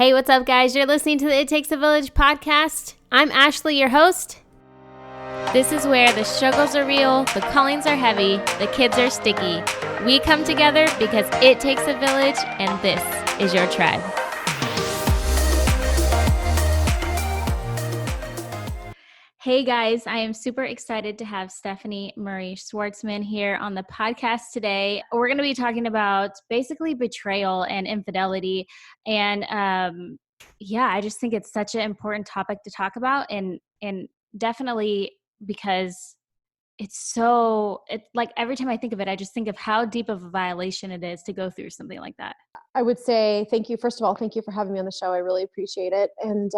Hey, what's up, guys? You're listening to the It Takes a Village podcast. I'm Ashley, your host. This is where the struggles are real, the callings are heavy, the kids are sticky. We come together because it takes a village, and this is your tribe. Hey guys, I am super excited to have Stephanie Murray-Schwartzman here on the podcast today. We're going to be talking about basically betrayal and infidelity. And I just think it's such an important topic to talk about, and definitely because it's like every time I think of it, I just think of how deep of a violation it is to go through something like that. I would say thank you. First of all, thank you for having me on the show. I really appreciate it. And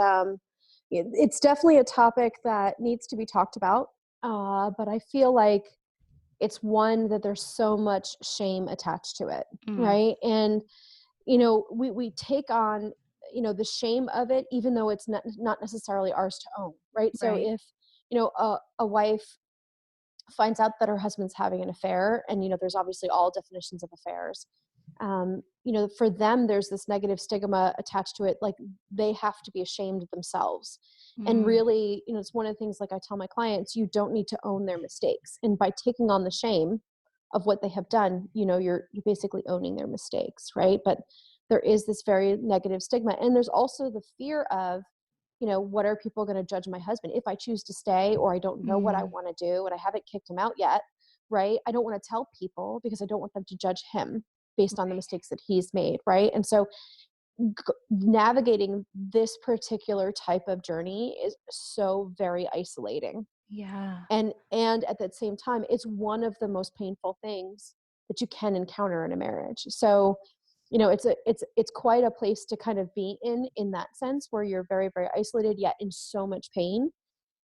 it's definitely a topic that needs to be talked about. But I feel like it's one that there's so much shame attached to it, right? And, we take on, the shame of it, even though it's not necessarily ours to own, right? So if, a wife finds out that her husband's having an affair, and, there's obviously all definitions of affairs. For them, there's this negative stigma attached to it. Like they have to be ashamed of themselves. And really, it's one of the things, like I tell my clients, you don't need to own their mistakes. And by taking on the shame of what they have done, you're basically owning their mistakes. Right. But there is this very negative stigma. And there's also the fear of, what are people going to judge my husband if I choose to stay, or I don't know what I want to do and I haven't kicked him out yet. Right. I don't want to tell people because I don't want them to judge him based on the mistakes that he's made. Right. And so navigating this particular type of journey is so very isolating. Yeah. And at the same time, it's one of the most painful things that you can encounter in a marriage. So, it's quite a place to kind of be in that sense, where you're very, very isolated, yet in so much pain.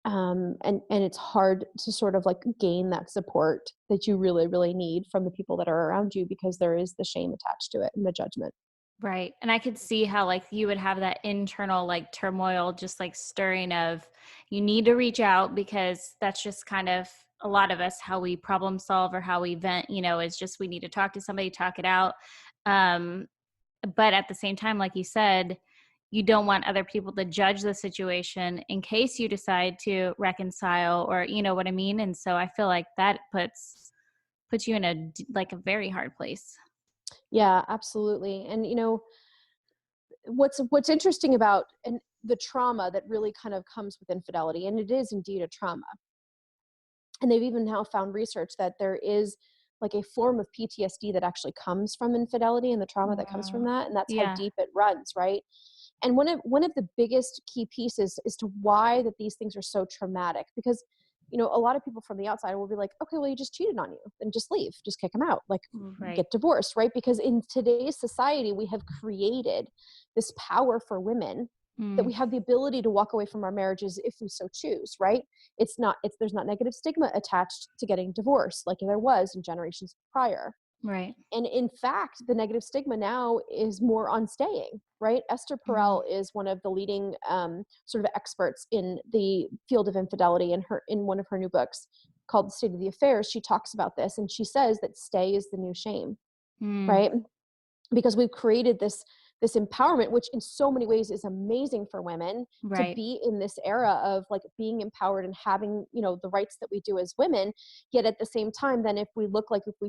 And it's hard to sort of like gain that support that you really, really need from the people that are around you, because there is the shame attached to it and the judgment. Right. And I could see how like you would have that internal like turmoil, just like stirring of you need to reach out, because that's just kind of a lot of us, how we problem solve or how we vent, is just we need to talk to somebody, talk it out. But at the same time, like you said, you don't want other people to judge the situation in case you decide to reconcile, or you know what I mean? And so I feel like that puts you in a very hard place. Yeah, absolutely. And what's interesting about the trauma that really kind of comes with infidelity, and it is indeed a trauma. And they've even now found research that there is like a form of PTSD that actually comes from infidelity and the trauma that comes from that, and that's how deep it runs, right? And one of the biggest key pieces as to why that these things are so traumatic, because a lot of people from the outside will be like, okay, well, he just cheated on you, then just leave, just kick him out, like get divorced, right? Because in today's society, we have created this power for women that we have the ability to walk away from our marriages if we so choose, right? There's not negative stigma attached to getting divorced like there was in generations prior. Right. And in fact, the negative stigma now is more on staying, right? Esther Perel is one of the leading sort of experts in the field of infidelity. In one of her new books called The State of the Affairs, she talks about this, and she says that stay is the new shame, right? Because we've created this empowerment, which in so many ways is amazing for women to be in this era of like being empowered and having, the rights that we do as women. Yet at the same time, then if we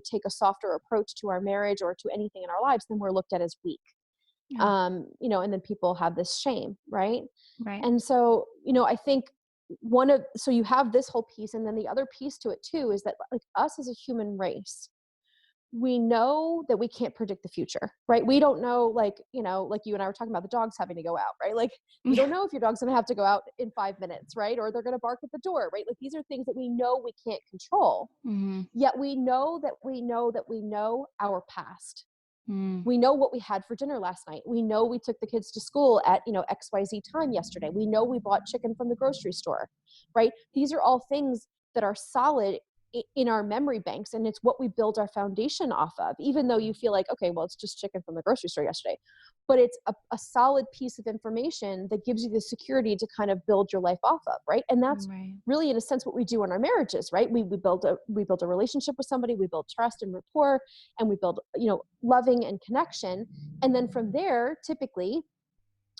take a softer approach to our marriage or to anything in our lives, then we're looked at as weak. And then people have this shame, right? Right. And so, I think so you have this whole piece, and then the other piece to it too is that like us as a human race, we know that we can't predict the future, right? We don't know, like you and I were talking about the dogs having to go out, right? Like you don't know if your dog's going to have to go out in 5 minutes, right? Or they're going to bark at the door, right? Like these are things that we know we can't control. Yet we know our past. We know what we had for dinner last night. We know we took the kids to school at, XYZ time yesterday. We know we bought chicken from the grocery store, right? These are all things that are solid in our memory banks, and it's what we build our foundation off of, even though you feel like, okay, well, it's just chicken from the grocery store yesterday, but it's a solid piece of information that gives you the security to kind of build your life off of, right? And that's really, in a sense, what we do in our marriages, right? We build a relationship with somebody, we build trust and rapport, and we build, loving and connection, and then from there, typically,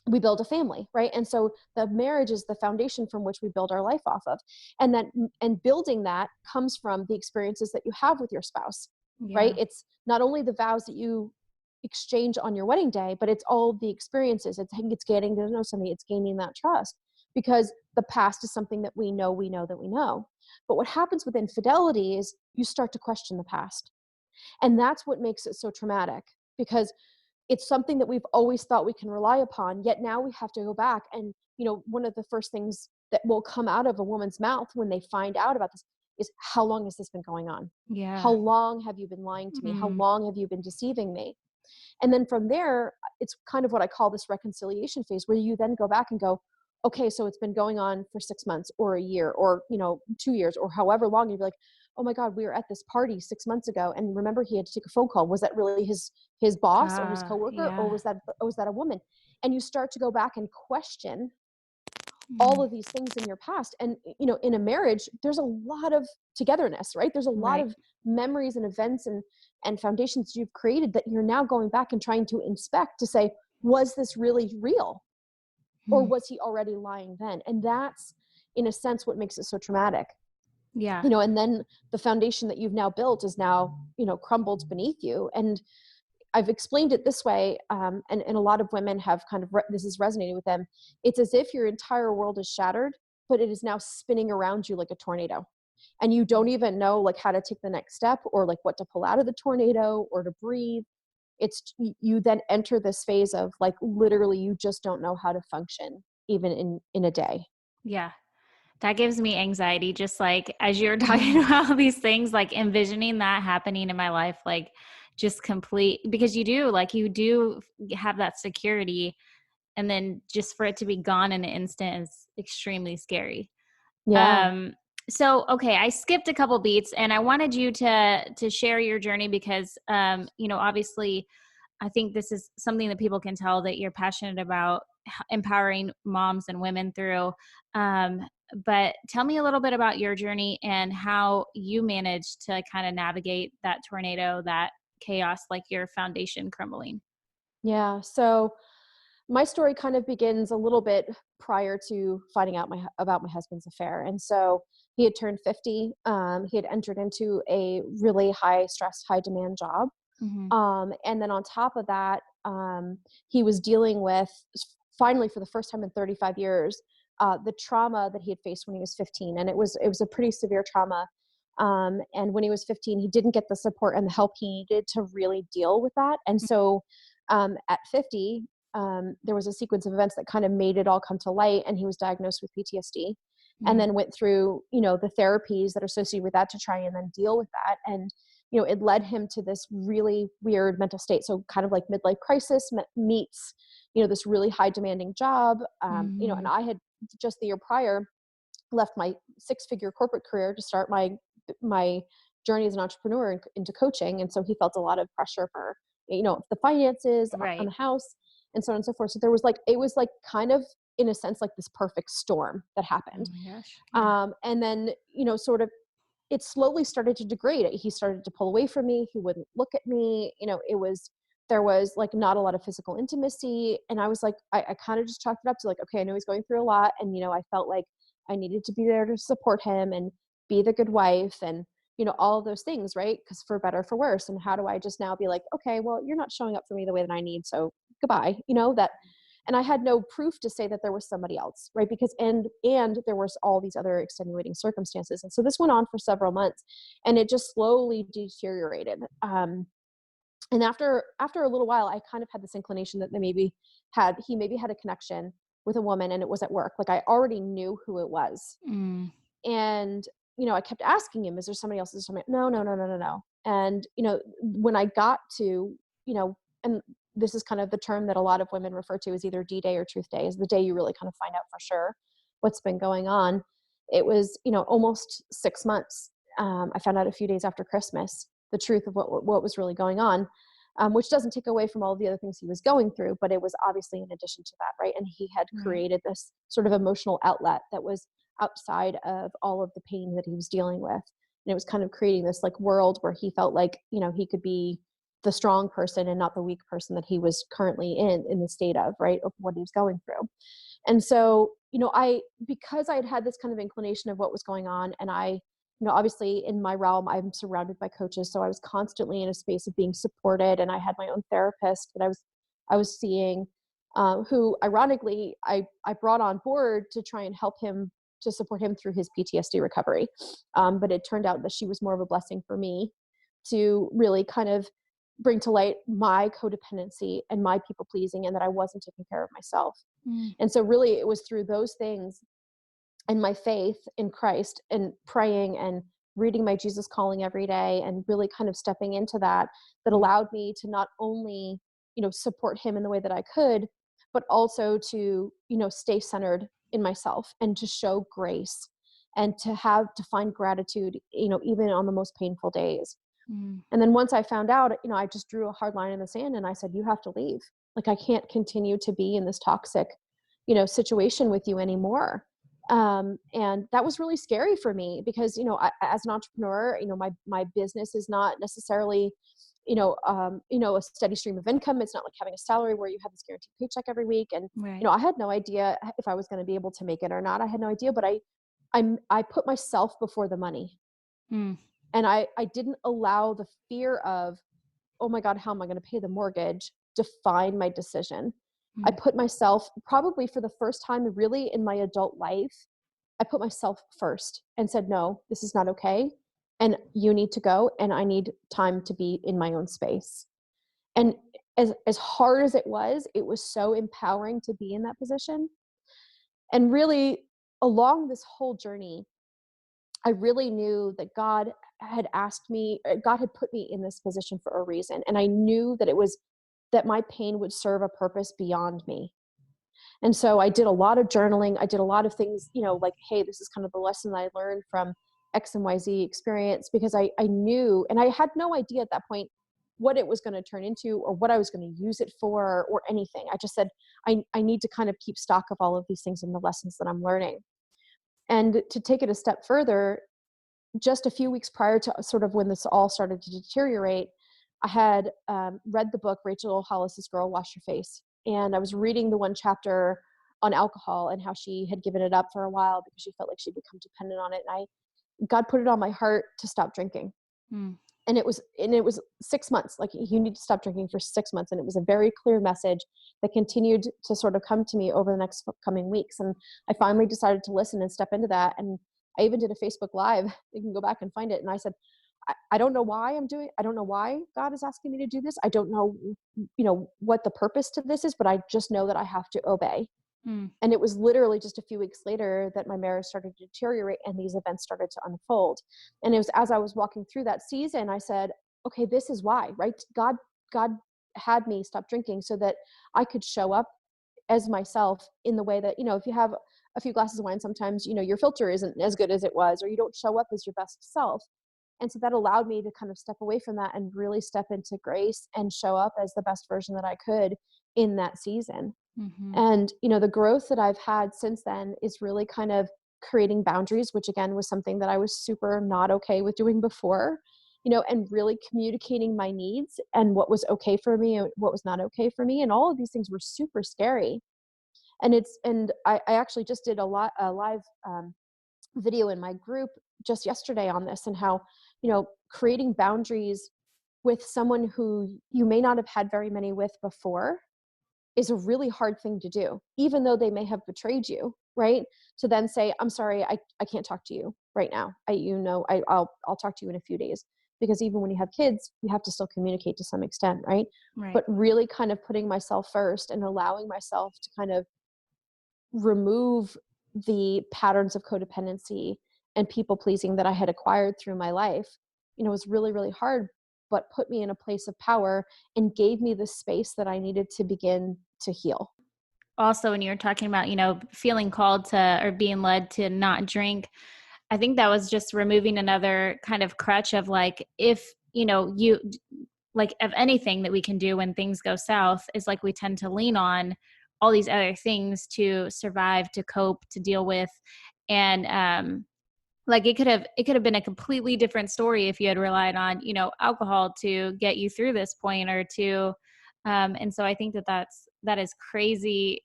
we build a family, right? And so the marriage is the foundation from which we build our life off of. And then, and building that comes from the experiences that you have with your spouse, right? Yeah. It's not only the vows that you exchange on your wedding day, but it's all the experiences. It's getting to know somebody, it's gaining that trust, because the past is something that we know. But what happens with infidelity is you start to question the past. And that's what makes it so traumatic, because it's something that we've always thought we can rely upon, yet now we have to go back. And one of the first things that will come out of a woman's mouth when they find out about this is, how long has this been going on? How Yeah. long have you been lying to me? How Mm, long have you been deceiving me? And then from there, it's kind of what I call this reconciliation phase, where you then go back and go, okay, so it's been going on for 6 months or a year or, 2 years or however long. You'd be like, oh my God, we were at this party 6 months ago. And remember, he had to take a phone call. Was that really his boss or his coworker, or yeah. was that a woman? And you start to go back and question all Mm, of these things in your past. And in a marriage, there's a lot of togetherness, right? There's a lot right. of memories and events and foundations you've created that you're now going back and trying to inspect to say, was this really real, or Mm, was he already lying then? And that's, in a sense, what makes it so traumatic. yeah. And then the foundation that you've now built is now crumbled beneath you. And I've explained it this way, and a lot of women have kind of this is resonating with them. It's as if your entire world is shattered, but it is now spinning around you like a tornado, and you don't even know like how to take the next step, or like what to pull out of the tornado, or to breathe. You then enter this phase of like literally you just don't know how to function even in a day. Yeah. That gives me anxiety, just like as you're talking about all these things, like envisioning that happening in my life, like just complete, because you do have that security, and then just for it to be gone in an instant is extremely scary. Yeah. Um, so okay, I skipped a couple beats and I wanted you to share your journey because obviously I think this is something that people can tell that you're passionate about empowering moms and women through. Um, but tell me a little bit about your journey and how you managed to kind of navigate that tornado, that chaos, like your foundation crumbling. Yeah. So my story kind of begins a little bit prior to finding out about my husband's affair. And so he had turned 50. He had entered into a really high stress, high demand job. Hmm. And then on top of that, he was dealing with, finally for the first time in 35 years, the trauma that he had faced when he was 15. And it was a pretty severe trauma. And when he was 15, he didn't get the support and the help he needed to really deal with that. And so at 50, there was a sequence of events that kind of made it all come to light, and he was diagnosed with PTSD, and Mm, then went through the therapies that are associated with that to try and then deal with that. And it led him to this really weird mental state, so kind of like midlife crisis meets this really high demanding job. And mhm. I had just the year prior left my six-figure corporate career to start my journey as an entrepreneur into coaching. And so he felt a lot of pressure for the finances on Right. the house, and so on and so forth. So there was like, it was like kind of, in a sense, like this perfect storm that Oh happened. my gosh. Yeah. And then sort of it slowly started to degrade. He started to pull away from me. He wouldn't look at me. There was like not a lot of physical intimacy. And I was like, I kind of just chalked it up to like, okay, I know he's going through a lot. And, I felt like I needed to be there to support him and be the good wife and, all of those things, right? Because for better, for worse. And how do I just now be like, okay, well, you're not showing up for me the way that I need. So goodbye, that. And I had no proof to say that there was somebody else, right? Because and there was all these other extenuating circumstances. And so this went on for several months, and it just slowly deteriorated. And after a little while, I kind of had this inclination that he maybe had a connection with a woman, and it was at work. Like, I already knew who it was. Mm, And I kept asking him, is there somebody else? Is there somebody? No, no, no, no, no, no. And when I got to, and this is kind of the term that a lot of women refer to as either D-Day or Truth Day, is the day you really kind of find out for sure what's been going on. It was almost 6 months. I found out a few days after Christmas the truth of what was really going on, which doesn't take away from all the other things he was going through, but it was obviously in addition to that, right? And he had right. created this sort of emotional outlet that was outside of all of the pain that he was dealing with. And it was kind of creating this like world where he felt like, he could be, the strong person and not the weak person that he was currently in the state of, right, of what he was going through. And so, because I had had this kind of inclination of what was going on, and obviously in my realm, I'm surrounded by coaches. So I was constantly in a space of being supported, and I had my own therapist that I was seeing, who ironically I brought on board to try and help him, to support him through his PTSD recovery. But it turned out that she was more of a blessing for me to really kind of bring to light my codependency and my people pleasing, and that I wasn't taking care of myself. Mm. And so really it was through those things and my faith in Christ and praying and reading my Jesus calling every day and really kind of stepping into that allowed me to not only, support him in the way that I could, but also to, stay centered in myself and to show grace and to find gratitude, even on the most painful days. Mm. And then once I found out, I just drew a hard line in the sand and I said, you have to leave. Like, I can't continue to be in this toxic, situation with you anymore. And that was really scary for me because, as an entrepreneur, my business is not necessarily, a steady stream of income. It's not like having a salary where you have this guaranteed paycheck every week. And, Right. I had no idea if I was going to be able to make it or not. I had no idea, but I put myself before the money. Mm. And I didn't allow the fear of, oh my God, how am I going to pay the mortgage, define my decision. I Mm. put myself, probably for the first time really in my adult life, I put myself first and said, no, this is not okay. And you need to go, and I need time to be in my own space. And as hard as it was so empowering to be in that position. And really, along this whole journey, I really knew that God had put me in this position for a reason. And I knew that my pain would serve a purpose beyond me. And so I did a lot of journaling. I did a lot of things, like, hey, this is kind of the lesson that I learned from X and YZ experience, because I knew, and I had no idea at that point what it was going to turn into or what I was going to use it for or anything. I just said, I need to kind of keep stock of all of these things and the lessons that I'm learning. And to take it a step further, just a few weeks prior to sort of when this all started to deteriorate, I had read the book, Rachel Hollis's Girl, Wash Your Face. And I was reading the one chapter on alcohol and how she had given it up for a while because she felt like she'd become dependent on it. And God put it on my heart to stop drinking. Mm. And it was 6 months, like, you need to stop drinking for 6 months. And it was a very clear message that continued to sort of come to me over the next coming weeks. And I finally decided to listen and step into that. And I even did a Facebook Live. You can go back and find it. And I said, I don't know why I don't know why God is asking me to do this. I don't know, what the purpose to this is, but I just know that I have to obey. Mm. And it was literally just a few weeks later that my marriage started to deteriorate and these events started to unfold. And it was as I was walking through that season, I said, okay, this is why, right? God had me stop drinking so that I could show up as myself in the way that, if you have a few glasses of wine, sometimes, your filter isn't as good as it was, or you don't show up as your best self. And so that allowed me to kind of step away from that and really step into grace and show up as the best version that I could in that season. Mm-hmm. And, the growth that I've had since then is really kind of creating boundaries, which again was something that I was super not okay with doing before, and really communicating my needs and what was okay for me and what was not okay for me. And all of these things were super scary. And I actually just did a live video in my group just yesterday on this, and how, creating boundaries with someone who you may not have had very many with before is a really hard thing to do, even though they may have betrayed you, right? To then say, I'm sorry, I can't talk to you right now. I'll talk to you in a few days. Because even when you have kids, you have to still communicate to some extent, right? Right. But really kind of putting myself first and allowing myself to kind of remove the patterns of codependency and people pleasing that I had acquired through my life, was really, really hard, but put me in a place of power and gave me the space that I needed to begin to heal. Also, when you're talking about, feeling called to or being led to not drink, I think that was just removing another kind of crutch of like, if, you like of anything that we can do when things go south is like, we tend to lean on all these other things to survive, to cope, to deal with. And, Like it could have been a completely different story if you had relied on, alcohol to get you through this point or to and so I think that is crazy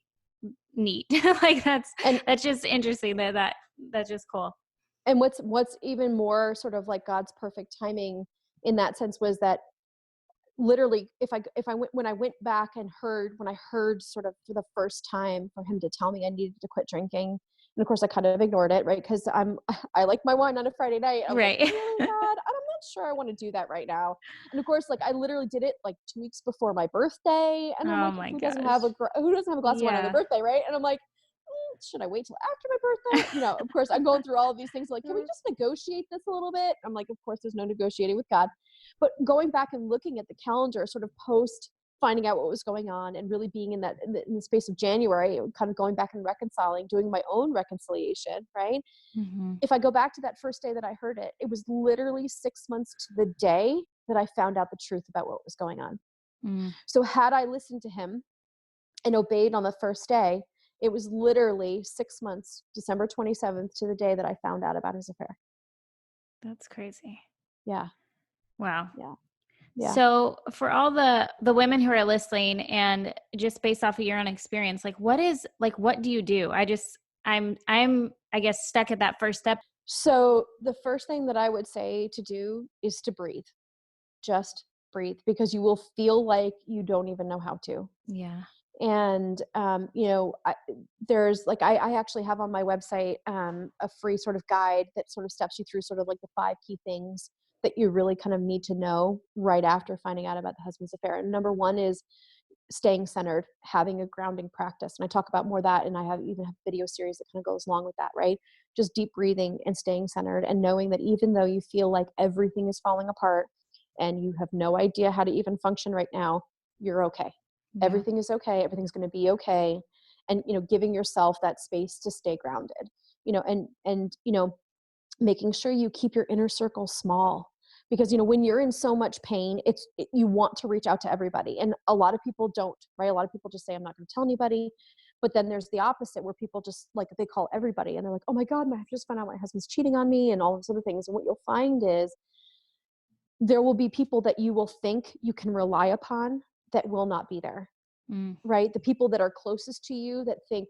neat. Like And that's just interesting that's just cool. what's even more sort of like God's perfect timing in that sense was that literally if I went when I went back and when I heard sort of for the first time for him to tell me I needed to quit drinking, and of course I kind of ignored it, right? Because I like my wine on a Friday night. I was like, Right. really, God, I'm not sure I want to do that right now. And of course, like I literally did it like 2 weeks before my birthday, and I'm Oh like, my who doesn't have gosh. a glass of wine on their Yeah. birthday, right? And I'm like, should I wait till after my birthday? Of course, I'm going through all of these things like, can we just negotiate this a little bit? I'm like, of course, there's no negotiating with God. But going back and looking at the calendar, sort of post finding out what was going on and really being in the space of January, kind of going back and reconciling, doing my own reconciliation, right? Mhm. If I go back to that first day that I heard it, it was literally 6 months to the day that I found out the truth about what was going on. Mm. So had I listened to him and obeyed on the first day, it was literally 6 months, December 27th, to the day that I found out about his affair. That's crazy. Yeah, Wow. yeah, yeah. So for all the women who are listening and just based off of your own experience, what do you do? I'm I guess stuck at that first step. So the first thing that I would say to do is to breathe. Just breathe because you will feel like you don't even know how to. Yeah. And there's like I actually have on my website a free sort of guide that sort of steps you through sort of like the 5 key things that you really kind of need to know right after finding out about the husband's affair. And number one is staying centered, having a grounding practice. And I talk about more of that, and I have even a video series that kind of goes along with that, right? Just deep breathing and staying centered and knowing that even though you feel like everything is falling apart and you have no idea how to even function right now, you're okay. Yeah. Everything is okay. Everything's going to be okay. And, giving yourself that space to stay grounded, and making sure you keep your inner circle small because when you're in so much pain you want to reach out to everybody, and a lot of people don't, right? A lot of people just say I'm not going to tell anybody, but then there's the opposite where people just like they call everybody and they're like, oh my God, I just found out my husband's cheating on me and all those other things. And what you'll find is there will be people that you will think you can rely upon that will not be there, Mm. right? The people that are closest to you that think,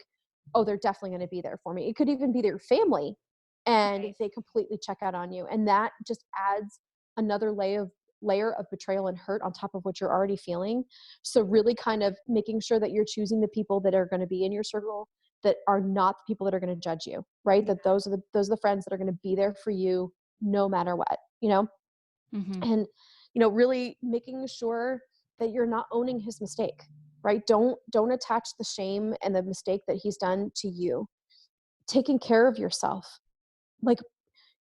oh, they're definitely going to be there for me. It could even be their family, and Right. they completely check out on you. And that just adds another layer of betrayal and hurt on top of what you're already feeling. So really kind of making sure that you're choosing the people that are going to be in your circle that are not the people that are going to judge you, right? Yeah. That those are the friends that are going to be there for you no matter what. Mhm. And really making sure that you're not owning his mistake, right? Don't attach the shame and the mistake that he's done to you. Taking care of yourself, like,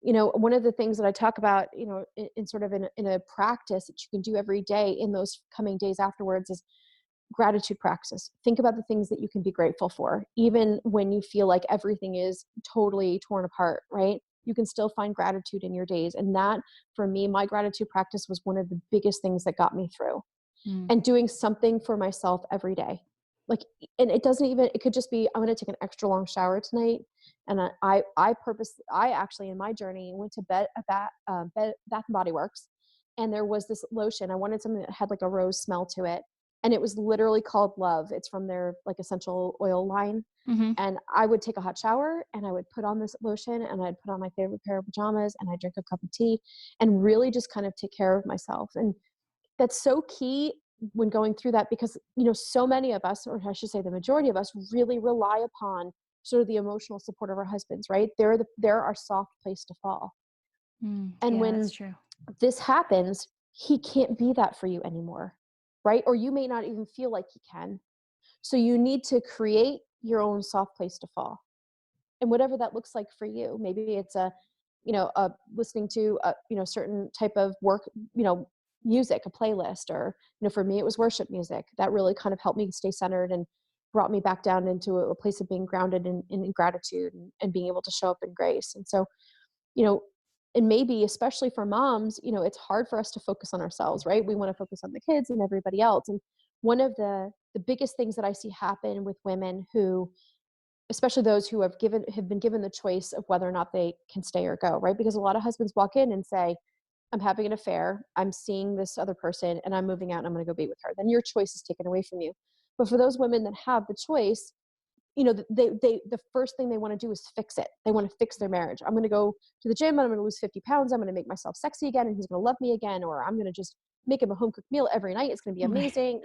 one of the things that I talk about, in sort of in a practice that you can do every day in those coming days afterwards is gratitude practice. Think about the things that you can be grateful for, even when you feel like everything is totally torn apart, right? You can still find gratitude in your days. And that, for me, my gratitude practice was one of the biggest things that got me through. Mm. And doing something for myself every day. Like, and it could just be, I'm going to take an extra long shower tonight. And I actually, in my journey, went to Bath and Body Works, and there was this lotion. I wanted something that had like a rose smell to it. And it was literally called Love. It's from their like essential oil line. Mhm. And I would take a hot shower and I would put on this lotion and I'd put on my favorite pair of pajamas and I'd drink a cup of tea and really just kind of take care of myself. And that's so key when going through that because so many of us, or I should say the majority of us, really rely upon sort of the emotional support of our husbands, right? They're our soft place to fall. Mm. And Yeah, that's when true. this happens, he can't be that for you anymore, right? Or you may not even feel like he can. So you need to create your own soft place to fall, and whatever that looks like for you. Maybe it's listening to a certain type of work, music, a playlist, or for me it was worship music that really kind of helped me stay centered and brought me back down into a place of being grounded in gratitude and being able to show up in grace. And so, you know and maybe especially for moms, it's hard for us to focus on ourselves, right? We want to focus on the kids and everybody else. And one of the biggest things that I see happen with women who especially those who have been given the choice of whether or not they can stay or go, right? Because a lot of husbands walk in and say, I'm having an affair, I'm seeing this other person, and I'm moving out and I'm going to go be with her. Then your choice is taken away from you. But for those women that have the choice, the first thing they want to do is fix it. They want to fix their marriage. I'm going to go to the gym and I'm going to lose 50 pounds. I'm going to make myself sexy again and he's going to love me again. Or I'm going to just make him a home cooked meal every night. It's going to be Right. amazing.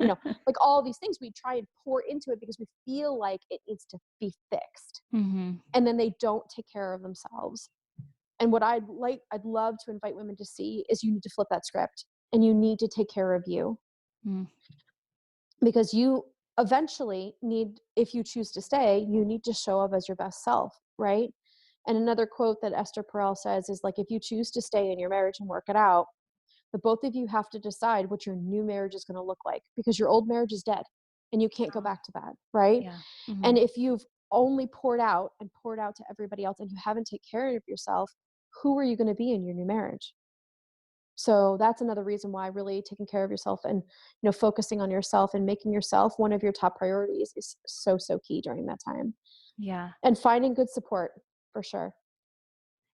Like all these things we try and pour into it because we feel like it needs to be fixed. Mhm. And then they don't take care of themselves. And what I'd love to invite women to see is you need to flip that script and you need to take care of you, Mm. because you eventually need, if you choose to stay, you need to show up as your best self, right? And another quote that Esther Perel says is like, if you choose to stay in your marriage and work it out, the both of you have to decide what your new marriage is going to look like, because your old marriage is dead and you can't go Oh, back to that, right? yeah. And Mhm. if you've only poured out and poured out to everybody else and you haven't taken care of yourself, who are you going to be in your new marriage? So that's another reason why really taking care of yourself and, focusing on yourself and making yourself one of your top priorities is so, so key during that time. Yeah. And finding good support for sure.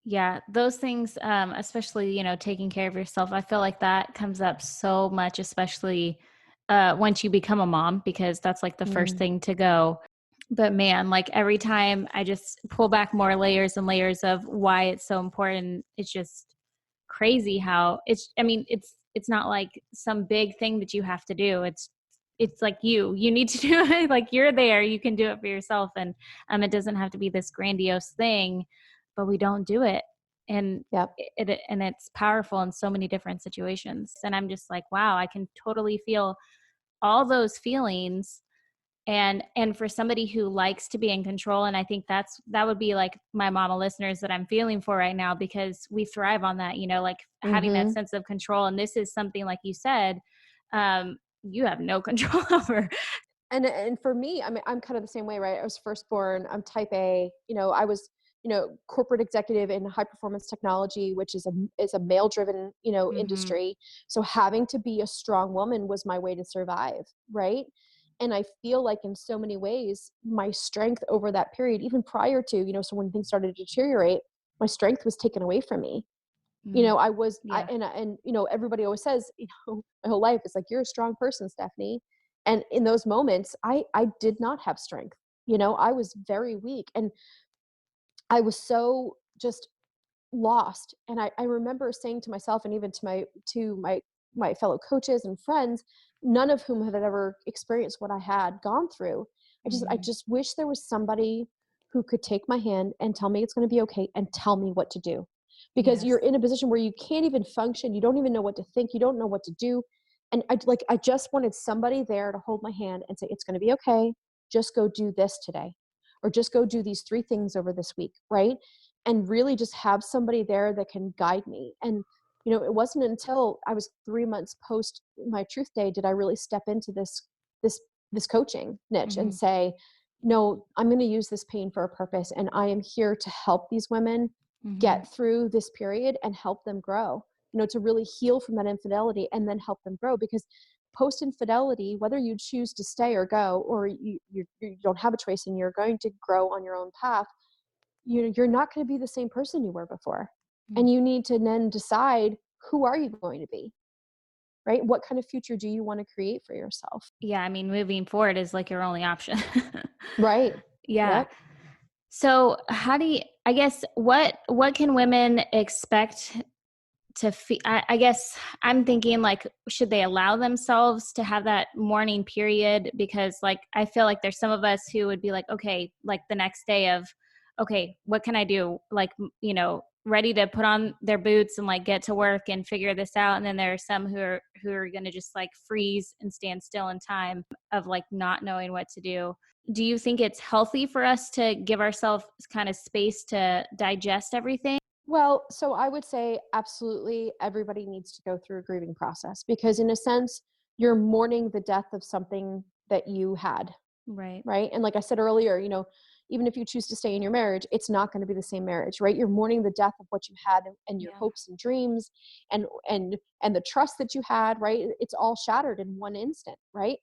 Yeah, those things, especially, taking care of yourself, I feel like that comes up so much, especially once you become a mom, because that's like the first Mm, thing to go. But man, like every time I just pull back more layers and layers of why it's so important, it's just crazy how I mean, it's not like some big thing that you have to do. It's like you need to do it. Like you're there, you can do it for yourself. And it doesn't have to be this grandiose thing, but we don't do it. And yep. it's powerful in so many different situations. And I'm just like, wow, I can totally feel all those feelings. And for somebody who likes to be in control, and I think that would be like my mama listeners that I'm feeling for right now, because we thrive on that, like having that Hmm. sense of control. And this is something, like you said, you have no control over. And for me, I mean, I'm kind of the same way, right? I was first born, I'm type A, I was, corporate executive in high performance technology, which is a male driven, Hmm. industry. So having to be a strong woman was my way to survive, right? And I feel like in so many ways, my strength over that period, even prior to, so when things started to deteriorate, my strength was taken away from me. Mm, I was, yeah. everybody always says, my whole life is like, you're a strong person, Stephanie. And in those moments, I did not have strength. I was very weak and I was so just lost. And I remember saying to myself and even to my fellow coaches and friends, none of whom had ever experienced what I had gone through. I Hmm. just wish there was somebody who could take my hand and tell me it's going to be okay and tell me what to do. Because you're Yes. in a position where you can't even function, you don't even know what to think, you don't know what to do. And I just wanted somebody there to hold my hand and say, it's going to be okay. Just go do this today. Or just go do these 3 things over this week, right? And really just have somebody there that can guide me. And it wasn't until I was 3 months post my truth day did I really step into this this coaching niche and Hmm. say, no, I'm going to use this pain for a purpose and I am here to help these women Hmm. get through this period and help them grow, to really heal from that infidelity and then help them grow. Because post infidelity, whether you choose to stay or go, or you don't have a choice and you're going to grow on your own path, you're not going to be the same person you were before. And you need to then decide, who are you going to be, right? What kind of future do you want to create for yourself? Yeah, I mean, moving forward is like your only option. Right. Yeah. Yep. So how do you, I guess, what can women expect to feel? I guess I'm thinking, like, should they allow themselves to have that mourning period? Because like I feel like there's some of us who would be like, okay, like the next day of, okay, what can I do? Like, ready to put on their boots and like get to work and figure this out. And then there are some who are going to just like freeze and stand still in time of like not knowing what to do. Do you think it's healthy for us to give ourselves kind of space to digest everything? Well, so I would say absolutely everybody needs to go through a grieving process, because in a sense, you're mourning the death of something that you had, Right. right? And like I said earlier, even if you choose to stay in your marriage, it's not going to be the same marriage, right? You're mourning the death of what you had and your Yeah. hopes and dreams and and the trust that you had, right? It's all shattered in one instant, right?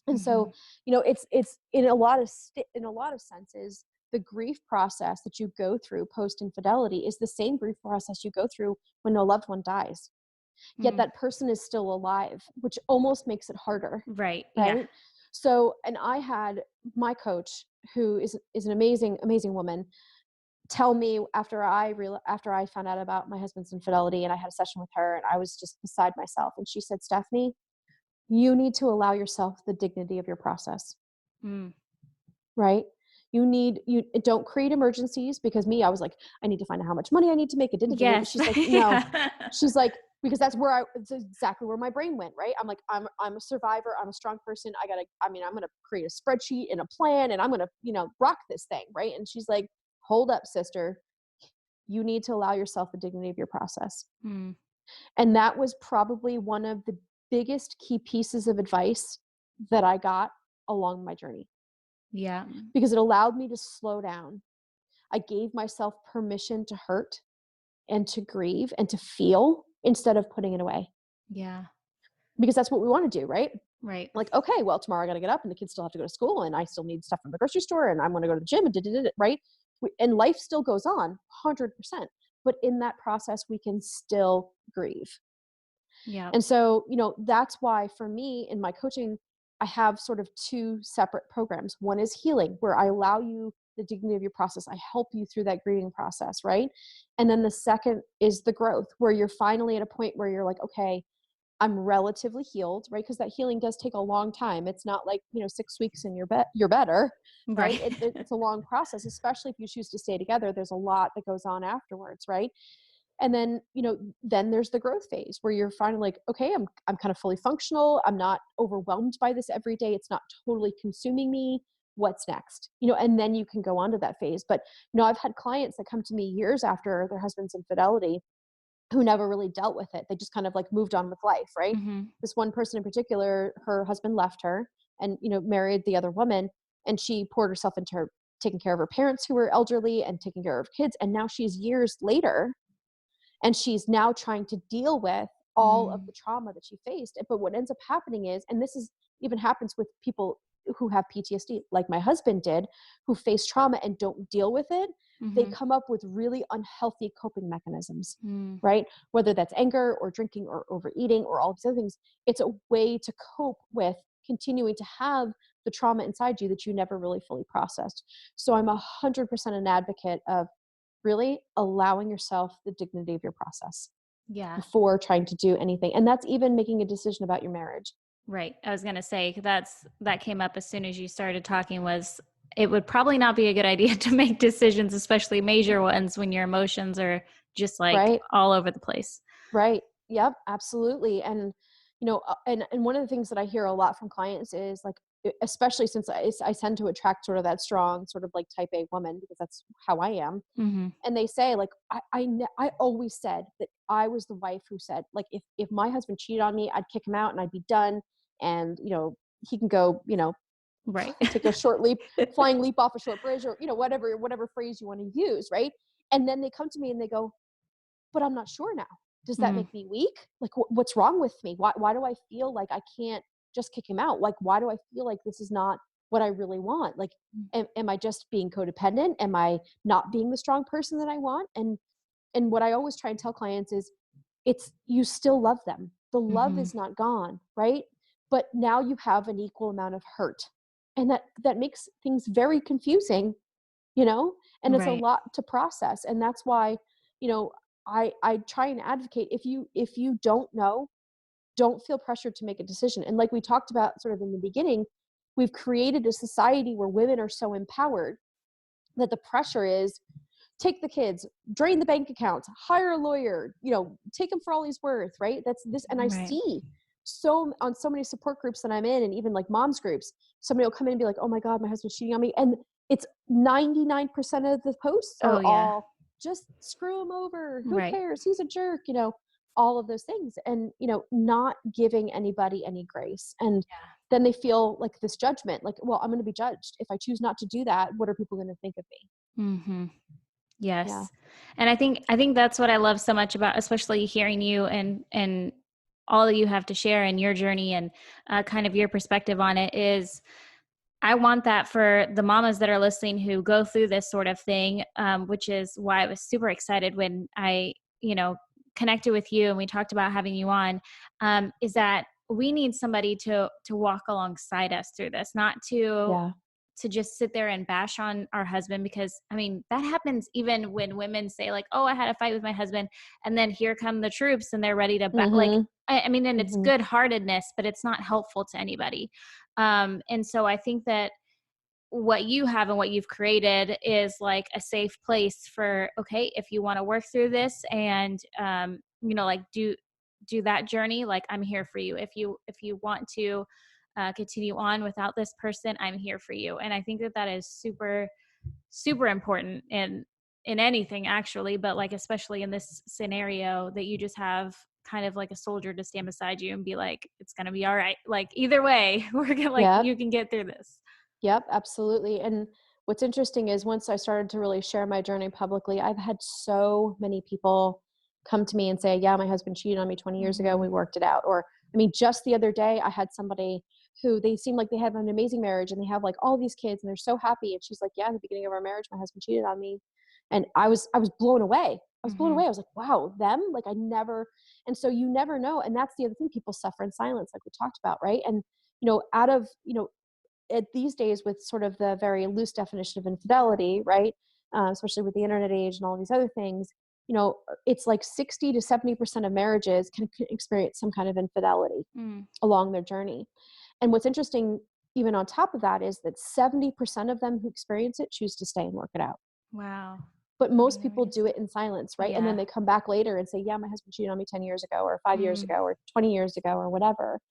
And so, Mhm. it's in a lot of in a lot of senses, the grief process that you go through post infidelity is the same grief process you go through when a loved one dies. Yet Mm. that person is still alive, which almost makes it harder, Right. Yeah. right? So, and I had my coach, who is an amazing, amazing woman, tell me after I found out about my husband's infidelity, and I had a session with her, and I was just beside myself. And she said, "Stephanie, you need to allow yourself the dignity of your process." Mm. Right? You don't create emergencies, because me, I was like, I need to find out how much money I need to make. Yes. She's like, no. Yeah. She's like, because it's exactly where my brain went, right? I'm like, I'm a survivor. I'm a strong person. I'm gonna create a spreadsheet and a plan, and I'm gonna, rock this thing, right? And she's like, hold up, sister. You need to allow yourself the dignity of your process. Mm. And that was probably one of the biggest key pieces of advice that I got along my journey, Yeah. because it allowed me to slow down. I gave myself permission to hurt and to grieve and to feel instead of putting it away, Yeah. because that's what we want to do, right? Right. Like, okay, well, tomorrow I got to get up and the kids still have to go to school and I still need stuff from the grocery store and I'm going to go to the gym and right? And life still goes on 100%. But in that process, we can still grieve. Yeah. And so, that's why for me in my coaching, I have sort of two separate programs. One is healing, where I allow you the dignity of your process. I help you through that grieving process, right? And then the second is the growth, where you're finally at a point where you're like, okay, I'm relatively healed, right? Because that healing does take a long time. It's not like, 6 weeks and you're better, right? Right. It's a long process, especially if you choose to stay together. There's a lot that goes on afterwards, right? And then, then there's the growth phase where you're finally like, okay, I'm kind of fully functional. I'm not overwhelmed by this every day. It's not totally consuming me. What's next? And then you can go on to that phase. But, I've had clients that come to me years after their husband's infidelity who never really dealt with it. They just kind of like moved on with life, right? Mhm. This one person in particular, her husband left her and, married the other woman, and she poured herself into taking care of her parents who were elderly and taking care of kids. And now she's years later, and she's now trying to deal with all of Mm. the trauma that she faced. But what ends up happening is, and this is even happens with people who have PTSD, like my husband did, who face trauma and don't deal with it, they Mhm. come up with really unhealthy coping mechanisms, Mm. right? Whether that's anger or drinking or overeating or all these other things, it's a way to cope with continuing to have the trauma inside you that you never really fully processed. So I'm 100% an advocate of really allowing yourself the dignity of your process Yeah. before trying to do anything. And that's even making a decision about your marriage. Right. I was going to say that came up as soon as you started talking, was it would probably not be a good idea to make decisions, especially major ones, when your emotions are just like Right. all over the place. Right. Yep. Absolutely. And, and one of the things that I hear a lot from clients is like, especially since I tend to attract sort of that strong, sort of like type A woman, because that's how I am. Mhm. And they say like, I always said that I was the wife who said, like, if my husband cheated on me, I'd kick him out and I'd be done. And, he can go, Right. take a short leap, flying leap off a short bridge, or, whatever phrase you want to use. Right. And then they come to me and they go, but I'm not sure now. Does that Mm. make me weak? Like, what's wrong with me? Why do I feel like I can't just kick him out? Like, why do I feel like this is not what I really want? Like, am I just being codependent? Am I not being the strong person that I want? And what I always try and tell clients is, it's, you still love them. The love Mhm. is not gone, right? But now you have an equal amount of hurt. And that makes things very confusing, and it's a Right. lot to process. And that's why, you know, I try and advocate, if you don't know, don't feel pressured to make a decision. And like we talked about sort of in the beginning, we've created a society where women are so empowered that the pressure is, take the kids, drain the bank accounts, hire a lawyer, take him for all he's worth, right? That's this. And I Right. see so on so many support groups that I'm in, and even like moms groups, somebody will come in and be like, oh my God, my husband's cheating on me. And it's 99% of the posts Oh, are yeah. all just screw him over. Who Right. cares? He's a jerk, all of those things. And, not giving anybody any grace. And Yeah. then they feel like this judgment, like, well, I'm going to be judged. If I choose not to do that, what are people going to think of me? Mhm. Yeah. Yes. And I think that's what I love so much about, especially hearing you and all that you have to share and your journey and kind of your perspective on it is I want that for the mamas that are listening who go through this sort of thing, which is why I was super excited when I, connected with you and we talked about having you on, is that we need somebody to walk alongside us through this, not Yeah. to just sit there and bash on our husband, because I mean that happens even when women say like, oh, I had a fight with my husband, and then here come the troops and they're ready to like, Mhm. I mean, and it's Mhm. good heartedness, but it's not helpful to anybody. And so I think that what you have and what you've created is like a safe place for, okay, if you want to work through this and like do that journey, like I'm here for you. If you want to continue on without this person, I'm here for you. And I think that that is super super important in anything actually, but like especially in this scenario, that you just have kind of like a soldier to stand beside you and be like, it's going to be all right, like either way we're gonna, like, Yep. you can get through this. Yep, absolutely. And what's interesting is once I started to really share my journey publicly, I've had so many people come to me and say, "Yeah, my husband cheated on me 20 years ago and Hmm. we worked it out." Or, I mean, just the other day, I had somebody who they seem like they have an amazing marriage and they have like all these kids and they're so happy. And she's like, "Yeah, in the beginning of our marriage, my husband cheated on me." And I was blown away. I was blown Hmm. away. I was like, "Wow, them?" Like I never, and so you never know. And that's the other thing, people suffer in silence, like we talked about, right? And out of, these days with sort of the very loose definition of infidelity, right? Especially with the internet age and all these other things, it's like 60 to 70% of marriages can experience some kind of infidelity Mm. along their journey. And what's interesting, even on top of that, is that 70% of them who experience it choose to stay and work it out. Wow. But I most didn't people even do it in silence, right? And then Yeah. they come back later and say, "Yeah, my husband cheated on me 10 years ago, or 5 years Mm. ago, or 20 years ago, or whatever."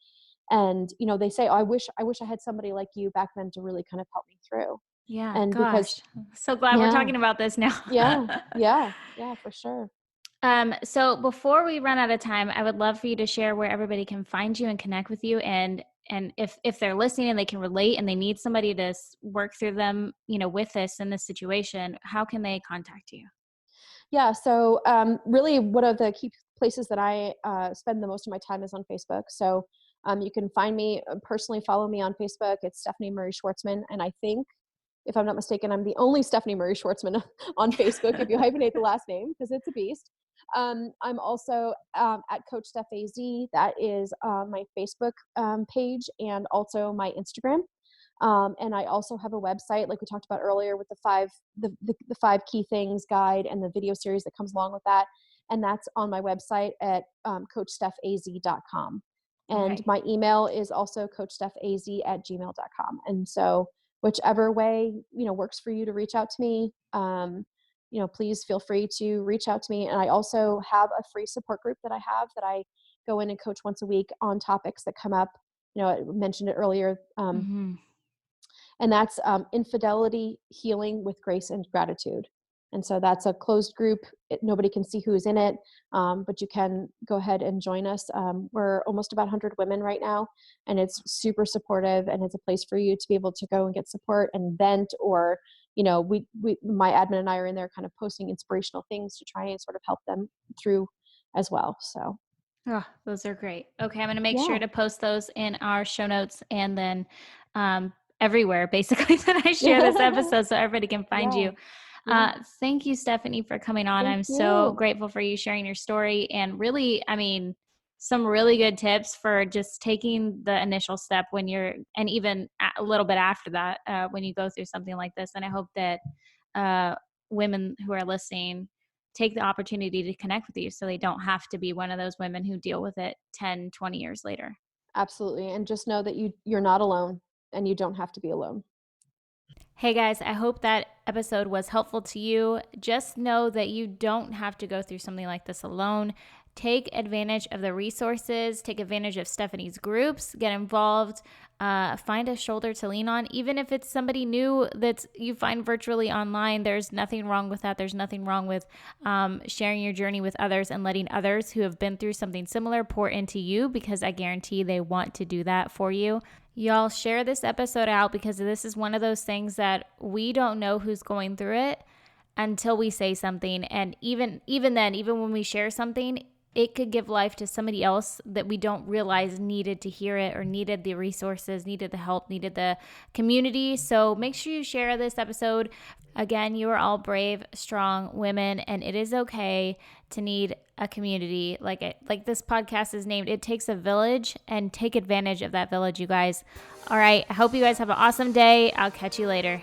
And they say, "Oh, I wish I had somebody like you back then to really kind of help me through." Yeah, And because gosh, so glad we're yeah, talking about this now. yeah, yeah, yeah, for sure. So before we run out of time, I would love for you to share where everybody can find you and connect with you, and if they're listening and they can relate and they need somebody to work through them, with this in this situation, how can they contact you? Yeah, so really one of the key places that I spend the most of my time is on Facebook. So you can find me personally, follow me on Facebook. It's Stephanie Murray-Schwartzman. And I think, if I'm not mistaken, I'm the only Stephanie Murray-Schwartzman on Facebook, if you hyphenate the last name, because it's a beast. I'm also at Coach Steph AZ. That is my Facebook page and also my Instagram. And I also have a website, like we talked about earlier, with the 5 key things guide and the video series that comes along with that. And that's on my website at coachstephaz.com. And Okay. my email is also coachstephaz@gmail.com. And so whichever way, works for you to reach out to me, please feel free to reach out to me. And I also have a free support group that I go in and coach once a week on topics that come up. I mentioned it earlier. Hmm. And that's Infidelity Healing with Grace and Gratitude. And so that's a closed group. Nobody can see who's in it, but you can go ahead and join us. We're almost about 100 women right now, and it's super supportive, and it's a place for you to be able to go and get support and vent, or my admin and I are in there kind of posting inspirational things to try and sort of help them through as well. So Oh, those are great. Okay, I'm going to make sure yeah, to post those in our show notes and then everywhere basically that I share this episode so everybody can find yeah, you. yeah. Thank you, Stephanie, for coming on. Thank I'm so you. grateful for you sharing your story and really, I mean, some really good tips for just taking the initial step when you're, and even a little bit after that, when you go through something like this. And I hope that uh, women who are listening take the opportunity to connect with you so they don't have to be one of those women who deal with it 10, 20 years later. Absolutely. And just know that you're not alone and you don't have to be alone. Hey guys, I hope that episode was helpful to you. Just know that you don't have to go through something like this alone. Take advantage of the resources, take advantage of Stephanie's groups, get involved, find a shoulder to lean on. Even if it's somebody new that you find virtually online, there's nothing wrong with that. There's nothing wrong with sharing your journey with others and letting others who have been through something similar pour into you, because I guarantee they want to do that for you. Y'all share this episode out, because this is one of those things that we don't know who's going through it until we say something. And even then, even when we share something, it could give life to somebody else that we don't realize needed to hear it or needed the resources, needed the help, needed the community. So make sure you share this episode. Again, you are all brave, strong women, and it is okay to need a community like this podcast is named. It takes a village, and take advantage of that village, you guys. All right. I hope you guys have an awesome day. I'll catch you later.